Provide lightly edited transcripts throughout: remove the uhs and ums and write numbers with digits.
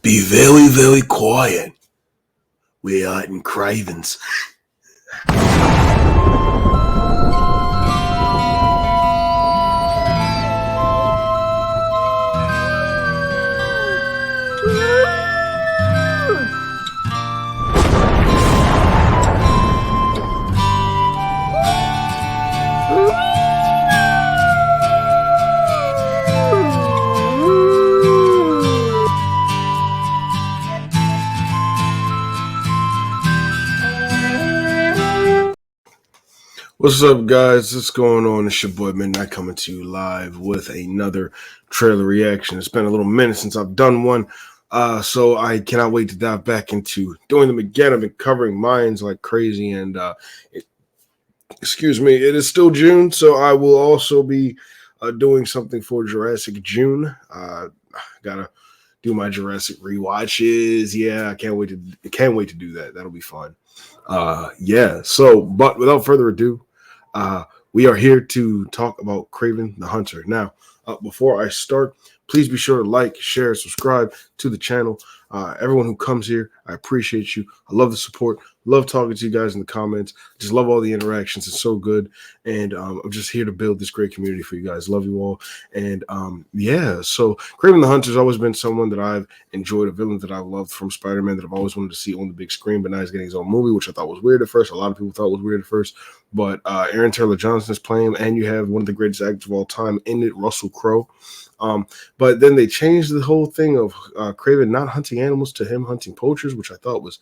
Be very, very quiet. We are in Kraven's. What's up, guys? What's going on? It's your boy Midnight coming to you live with another trailer reaction. It's been a little minute since I've done one, so I cannot wait to dive back into doing them again. I've been covering mines like crazy, and excuse me, it is still June, so I will also be doing something for Jurassic June. Gotta do my Jurassic rewatches. Yeah, I can't wait to do that. That'll be fun. Yeah. So, but without further ado, we are here to talk about Kraven the Hunter. Now, before I start, please be sure to like, share, subscribe to the channel. Everyone who comes here, I appreciate you. I love the support. Love talking to you guys in the comments. Just love all the interactions. It's so good. And I'm just here to build this great community for you guys. Love you all. And yeah, so Kraven the Hunter has always been someone that I've enjoyed, a villain that I've loved from Spider-Man that I've always wanted to see on the big screen, but now he's getting his own movie, which I thought was weird at first. A lot of people thought was weird at first. But Aaron Taylor Johnson is playing him, and you have one of the greatest actors of all time in it, Russell Crowe. But then they changed the whole thing of Kraven not hunting animals to him hunting poachers, which I thought was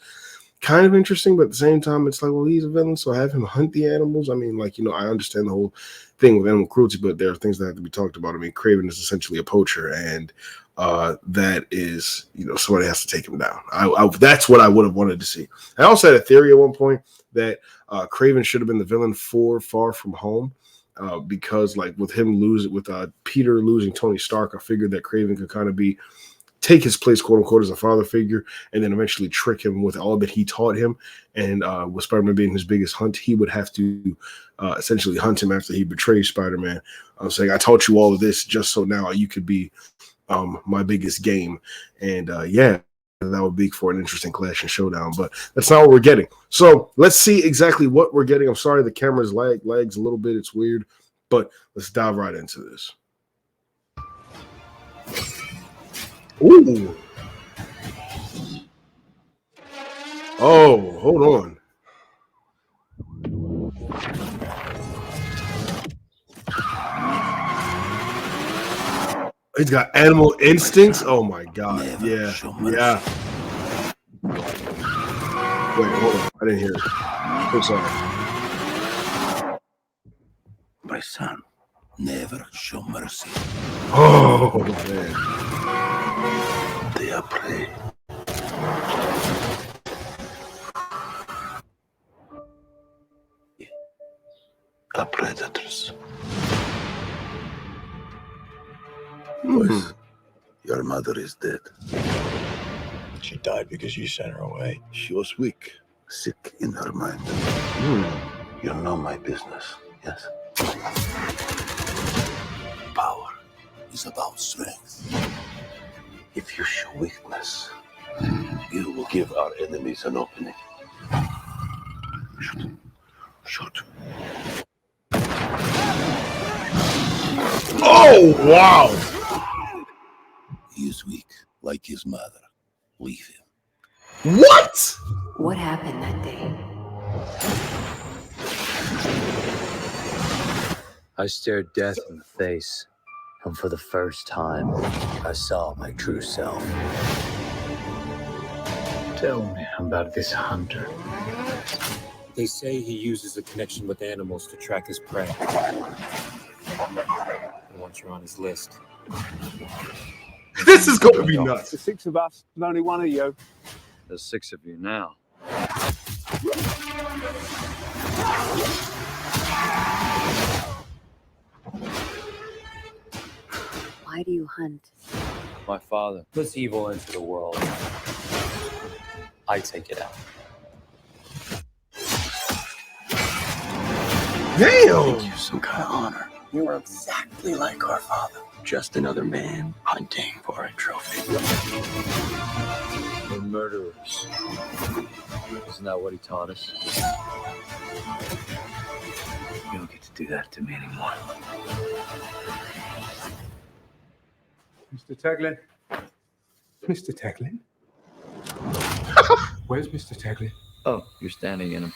kind of interesting, but at the same time, it's like, well, he's a villain, so have him hunt the animals. I mean, like, I understand the whole thing with animal cruelty, but there are things that have to be talked about. I mean, Kraven is essentially a poacher, and that is, somebody has to take him down. That's what I would have wanted to see. I also had a theory at one point that Kraven should have been the villain for Far From Home. Because like with Peter losing Tony Stark, I figured that Kraven could kind of take his place, quote unquote, as a father figure, and then eventually trick him with all that he taught him. And with Spider-Man being his biggest hunt, he would have to essentially hunt him after he betrays Spider-Man. I'm saying, I taught you all of this just so now you could be my biggest game. And yeah, that would be for an interesting clash and showdown, but that's not what we're getting. So let's see exactly what we're getting. I'm sorry the camera's lags a little bit. It's weird, but let's dive right into this. Ooh. Oh, hold on. He's got animal instincts. Oh my god. Yeah. Yeah. Wait, hold on. I didn't hear it. I'm sorry. My son, never show mercy. Oh man. They are prey. Are predators. Your mother is dead. She died because you sent her away. She was weak. Sick in her mind. You know my business, yes? Power is about strength. If you show weakness, you will give our enemies an opening. Shoot. Shoot. Oh, wow. He is weak, like his mother. Leave him. What? What happened that day? I stared death in the face, and for the first time, I saw my true self. Tell me about this hunter. They say he uses a connection with animals to track his prey. And once you're on his list... This is going to be nuts. The six of us, and only one of you. There's 6 of you now. Why do you hunt? My father puts evil into the world. I take it out. Damn! Give you some kind of honor. You are exactly like our father. just another man hunting for a trophy. We're murderers. Isn't that what he taught us? You don't get to do that to me anymore. Mr. Taglin? Mr. Taglin? Where's Mr. Taglin? Oh, you're standing in him.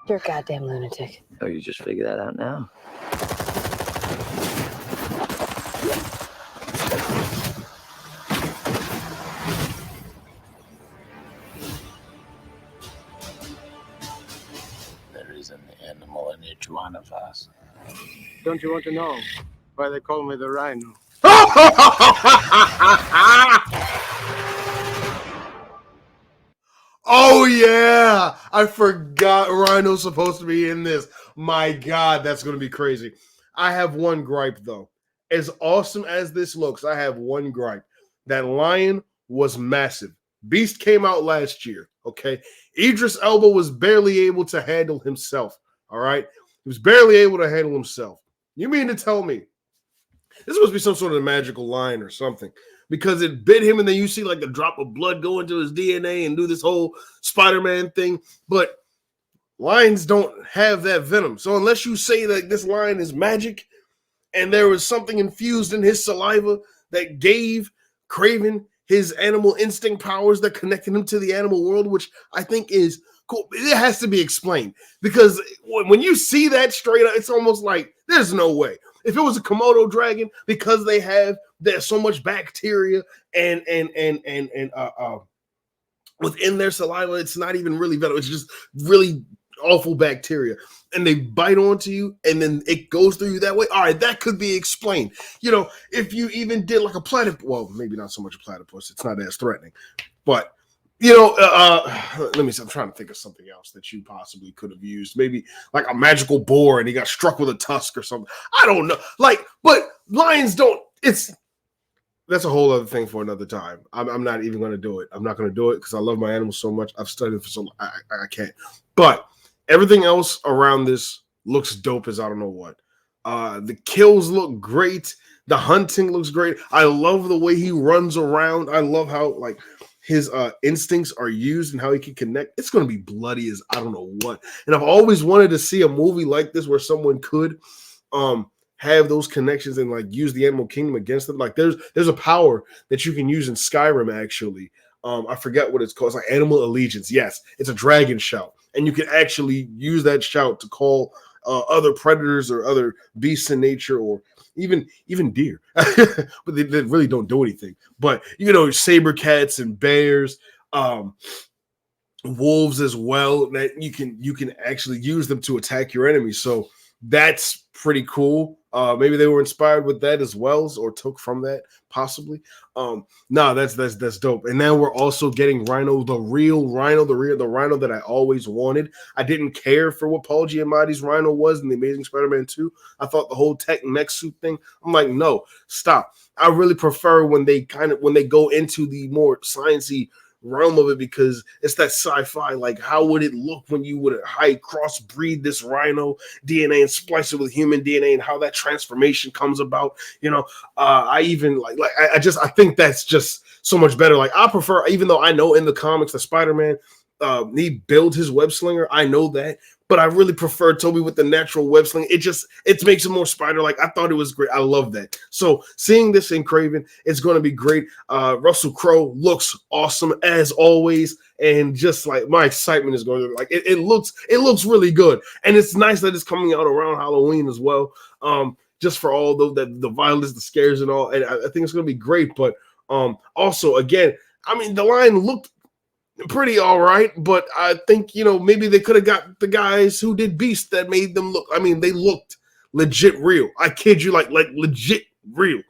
You're a goddamn lunatic. Oh, you just figured that out now? There is an animal in each one of us. Don't you want to know why they call me the Rhino? Oh yeah, I forgot Rhino's supposed to be in this. My God, that's going to be crazy. I have one gripe though. As awesome as this looks, I have one gripe. That lion was massive. Beast came out last year, okay? Idris Elba was barely able to handle himself, all right? He was barely able to handle himself. You mean to tell me this must be some sort of magical lion or something? Because it bit him and then you see like a drop of blood go into his DNA and do this whole Spider-Man thing. But lions don't have that venom. So unless you say that this lion is magic and there was something infused in his saliva that gave Kraven his animal instinct powers that connected him to the animal world, which I think is cool. It has to be explained because when you see that straight up, it's almost like there's no way. If it was a Komodo dragon, because there's so much bacteria and within their saliva, it's not even really venom. It's just really awful bacteria, and they bite onto you, and then it goes through you that way. All right, that could be explained. You know, if you even did like a platypus, well, maybe not so much a platypus. It's not as threatening, but. You know, let me see. I'm trying to think of something else that you possibly could have used. Maybe like a magical boar and he got struck with a tusk or something. I don't know. Like, but lions don't. That's a whole other thing for another time. I'm not even going to do it. I'm not going to do it because I love my animals so much. I've studied for so long. I can't. But everything else around this looks dope as I don't know what. The kills look great. The hunting looks great. I love the way he runs around. I love how like his instincts are used and how he can connect. It's going to be bloody as I don't know what. And I've always wanted to see a movie like this where someone could have those connections and like use the animal kingdom against them. Like there's a power that you can use in Skyrim actually. I forget what it's called. It's like animal allegiance. Yes, it's a dragon shout. And you can actually use that shout to call other predators or other beasts in nature or even deer, but they really don't do anything. But you know, saber cats and bears, wolves as well. That you can actually use them to attack your enemies. So that's pretty cool. Maybe they were inspired with that as well, or took from that possibly. No, that's dope. And now we're also getting Rhino, the real Rhino, the Rhino that I always wanted. I didn't care for what Paul Giamatti's Rhino was in the Amazing Spider-Man 2. I thought the whole tech mech suit thing. I'm like, no, stop. I really prefer when they go into the more sciencey realm of it because it's that sci-fi. Like, how would it look when you would crossbreed this rhino DNA and splice it with human DNA and how that transformation comes about? You know, I think that's just so much better. Like, I prefer, even though I know in the comics that Spider-Man he builds his web slinger, I know that, but I really prefer Toby with the natural web sling. It makes it more spider-like. I thought it was great. I love that. So seeing this in Kraven, it's going to be great. Russell Crowe looks awesome as always, and just like my excitement is going to like it looks really good, and it's nice that it's coming out around Halloween as well. Just for all the violence, the scares, and all, and I think it's going to be great. But also again, I mean, the line looked pretty all right, but I think, you know, maybe they could have got the guys who did Beast that made them look. I mean, they looked legit real. I kid you, like legit real.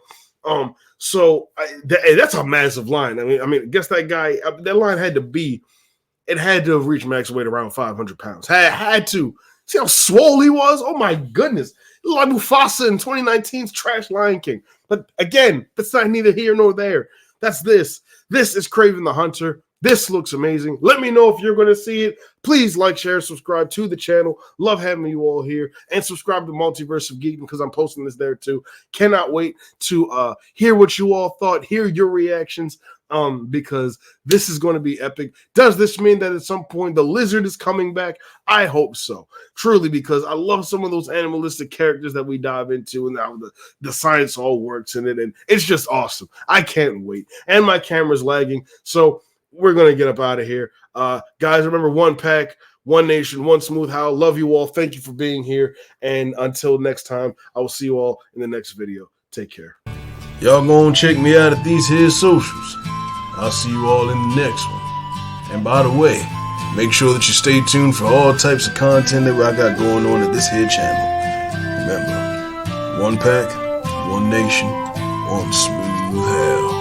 So that's a massive line. I mean, I guess that guy, that line had to have reached max weight around 500 pounds. Had to. See how swole he was? Oh my goodness. Like Mufasa in 2019's trash Lion King. But again, that's not neither here nor there. That's this. This is Kraven the Hunter. This looks amazing. Let me know if you're going to see it. Please like, share, subscribe to the channel. Love having you all here. And subscribe to Multiverse of Geek because I'm posting this there too. Cannot wait to hear what you all thought, hear your reactions, because this is going to be epic. Does this mean that at some point the Lizard is coming back? I hope so. Truly, because I love some of those animalistic characters that we dive into and how the science all works in it. And it's just awesome. I can't wait. And my camera's lagging. So we're going to get up out of here. Guys, remember, 1 pack, 1 nation, 1 smooth howl. Love you all. Thank you for being here. And until next time, I will see you all in the next video. Take care. Y'all gonna check me out at these here socials. I'll see you all in the next one. And by the way, make sure that you stay tuned for all types of content that I got going on at this here channel. Remember, 1 pack, 1 nation, 1 smooth hell.